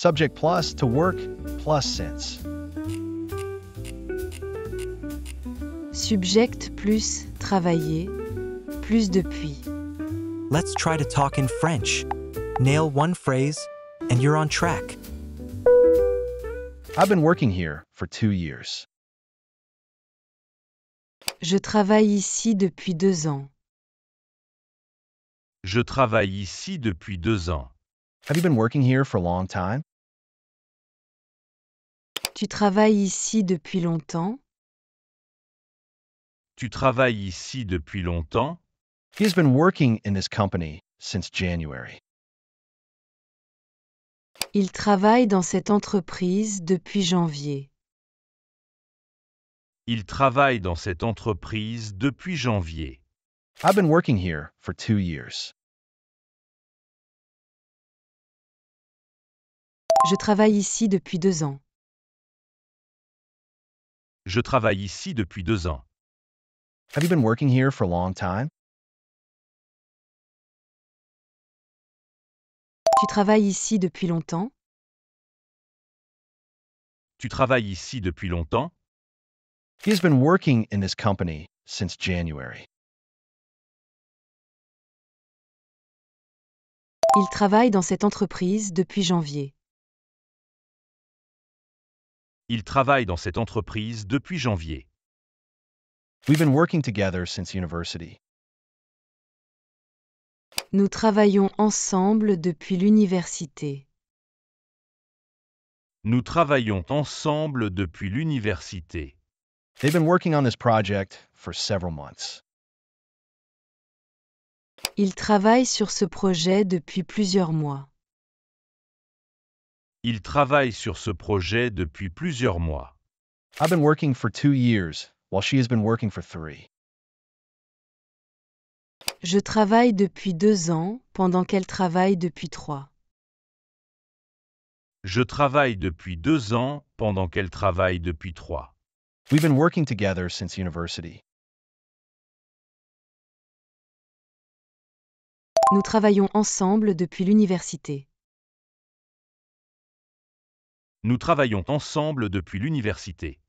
Subject plus to work plus since. Subject plus travailler, plus depuis. Let's try to talk in French. Nail one phrase, and you're on track. I've been working here for 2 years. Je travaille ici depuis 2 ans. Je travaille ici depuis 2 ans. Have you been working here for a long time? Tu travailles ici depuis longtemps? Tu travailles ici depuis longtemps? He's been working in this company since January. Il travaille dans cette entreprise depuis janvier. Il travaille dans cette entreprise depuis janvier. I've been working here for 2 years. Je travaille ici depuis 2 ans. Je travaille ici depuis 2 ans. Have you been working here for a long time? Tu travailles ici depuis longtemps? Tu travailles ici depuis longtemps? He's been working in this company since January. Il travaille dans cette entreprise depuis janvier. Il travaille dans cette entreprise depuis janvier. We've been working together since university. Nous travaillons ensemble depuis l'université. Nous travaillons ensemble depuis l'université. They've been working on this project for several months. Il travaille sur ce projet depuis plusieurs mois. Il travaille sur ce projet depuis plusieurs mois. I've been working for 2 years, while she has been working for 3. Je travaille depuis 2 ans, pendant qu'elle travaille depuis 3. Je travaille depuis 2 ans pendant qu'elle travaille depuis 3. We've been working together since university. Nous travaillons ensemble depuis l'université. Nous travaillons ensemble depuis l'université.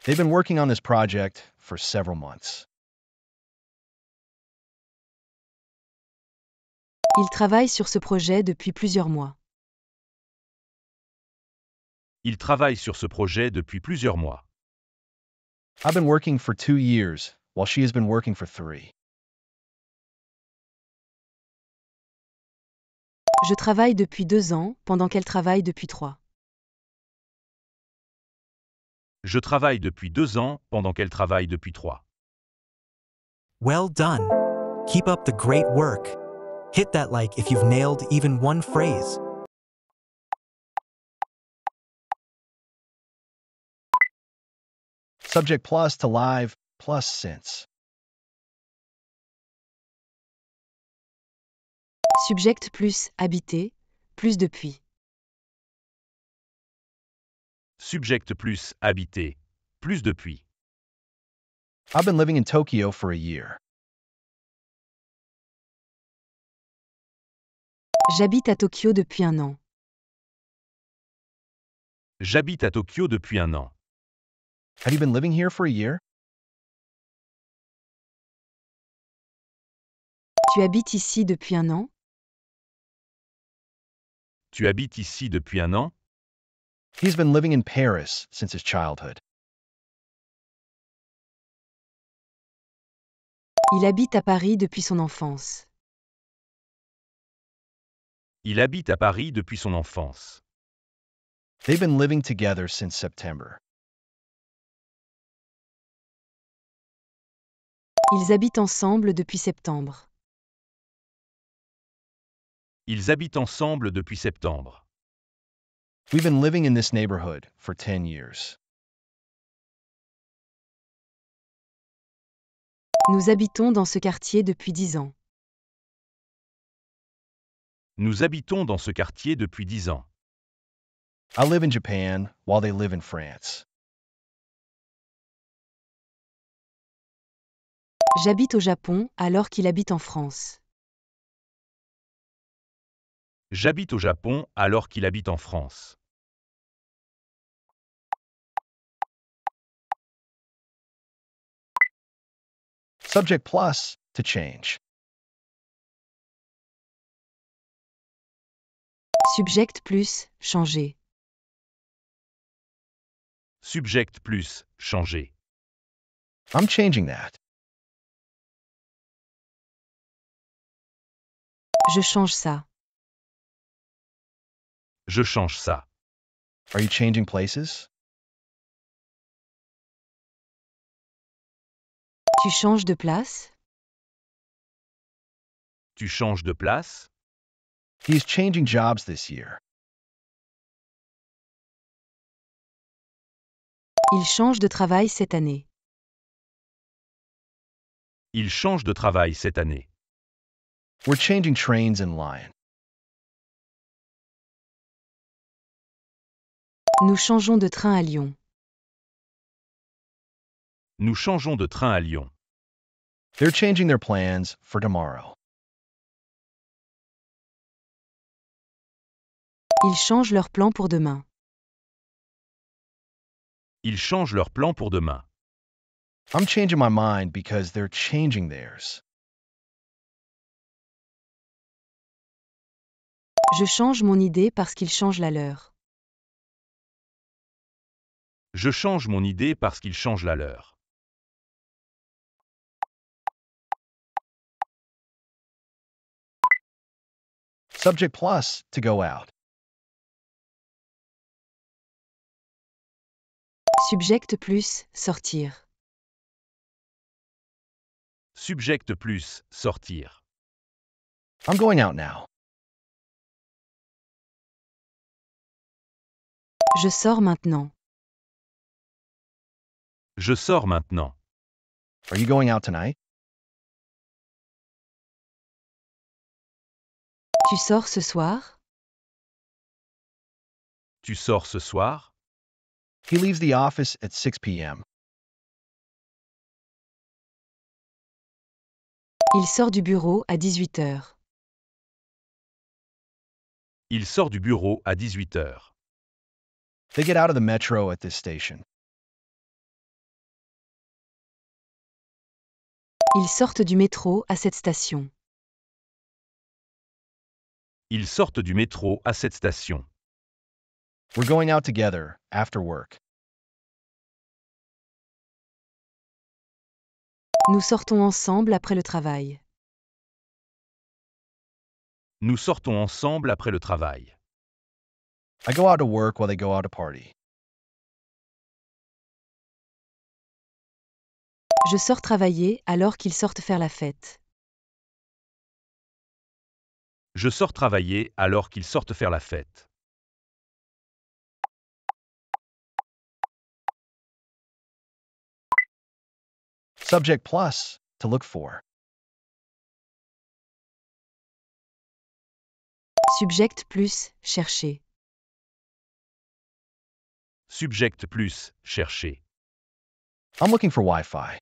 They've been working on this project for several months. Il travaille sur ce projet depuis plusieurs mois. Il travaille sur ce projet depuis plusieurs mois. I've been working for 2 years, while she has been working for 3. Je travaille depuis 2 ans, pendant qu'elle travaille depuis 3. Je travaille depuis 2 ans pendant qu'elle travaille depuis 3. Well done. Keep up the great work. Hit that like if you've nailed even one phrase. Subject plus to live plus since. Subject plus habiter, plus depuis. Subject plus habiter, plus depuis. I've been living in Tokyo for a year. J'habite à Tokyo depuis 1 an. J'habite à Tokyo depuis 1 an. Have you been living here for a year? Tu habites ici depuis 1 an? Tu habites ici depuis 1 an? He's been living in Paris since his childhood. Il habite à Paris depuis son enfance. Il habite à Paris depuis son enfance. They've been living together since September. Ils habitent ensemble depuis septembre. Ils habitent ensemble depuis septembre. We've been living in this neighborhood for 10 years. Nous habitons dans ce quartier depuis 10 ans. Nous habitons dans ce quartier depuis 10 ans. I live in Japan while they live in France. J'habite au Japon alors qu'il habite en France. J'habite au Japon alors qu'il habite en France. Subject plus to change. Subject plus changer. Subject plus changer. I'm changing that. Je change ça. Je change ça. Are you changing places? Tu changes de place? Tu changes de place? He's changing jobs this year. Il change de travail cette année. Il change de travail cette année. We're changing trains in Lyon. Nous changeons de train à Lyon. Nous changeons de train à Lyon. They're changing their plans for tomorrow. Ils changent leurs plans pour demain. Ils changent leur plan pour demain. I'm changing my mind because they're changing theirs. Je change mon idée parce qu'ils changent la leur. Je change mon idée parce qu'ils changent la leur. Subject plus to go out. Subject plus sortir. Subject plus sortir. I'm going out now. Je sors maintenant. Je sors maintenant. Are you going out tonight? Tu sors ce soir? Tu sors ce soir? He leaves the office at 6 p.m. Il sort du bureau à 18 heures. Il sort du bureau à 18 heures. They get out of the metro at this station. Ils sortent du métro à cette station. Ils sortent du métro à cette station. We're going out together after work. Nous sortons ensemble après le travail. Nous sortons ensemble après le travail. I go out to work while they go out to party. Je sors travailler alors qu'ils sortent faire la fête. Je sors travailler alors qu'ils sortent faire la fête. Subject plus to look for. Subject plus chercher. Subject plus chercher. I'm looking for Wi-Fi.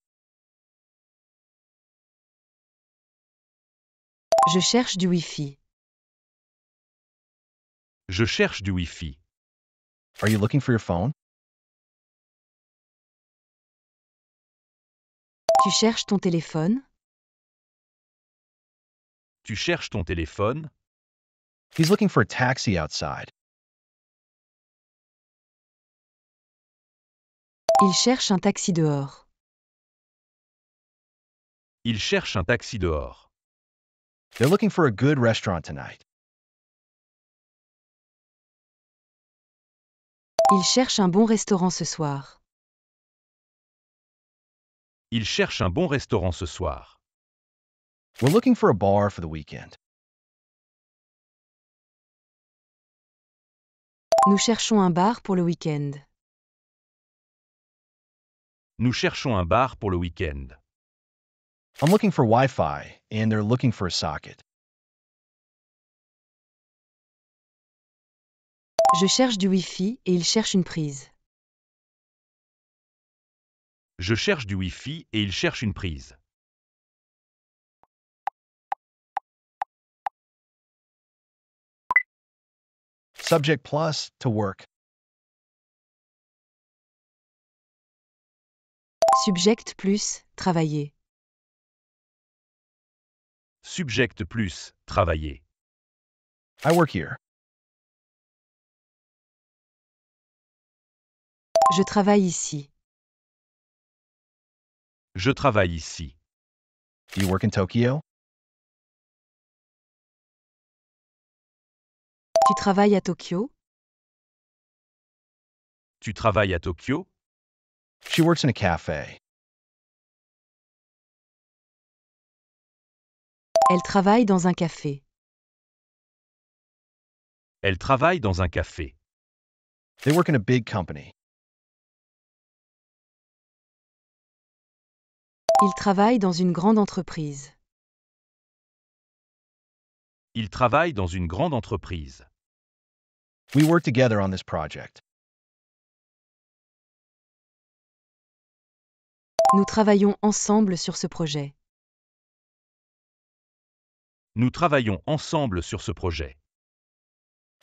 Je cherche du Wi-Fi. Je cherche du Wi-Fi. Are you looking for your phone? Tu cherches ton téléphone? Tu cherches ton téléphone? He's looking for a taxi outside. Il cherche un taxi dehors. Il cherche un taxi dehors. They're looking for a good restaurant tonight. Il cherche un bon restaurant ce soir. Il cherche un bon restaurant ce soir. We're looking for a bar for the weekend. Nous cherchons un bar pour le week-end. Nous cherchons un bar pour le week-end. I'm looking for Wi-Fi, and they're looking for a socket. Je cherche du Wi-Fi et il cherche une prise. Je cherche du Wi-Fi et il cherche une prise. Subject plus, to work. Subject plus, travailler. Subject plus, travailler. I work here. Je travaille ici. Je travaille ici. Do you work in Tokyo? Tu travailles à Tokyo? Tu travailles à Tokyo? She works in a cafe. Elle travaille dans un café. Elle travaille dans un café. They work in a big company. Il travaille dans une grande entreprise. Il travaille dans une grande entreprise. We work together on this project. Nous travaillons ensemble sur ce projet. Nous travaillons ensemble sur ce projet.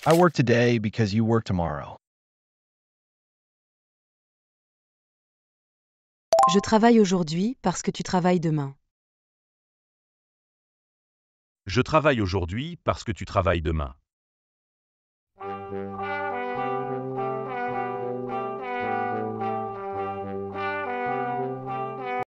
I work today because you work tomorrow. Je travaille aujourd'hui parce que tu travailles demain. Je travaille aujourd'hui parce que tu travailles demain.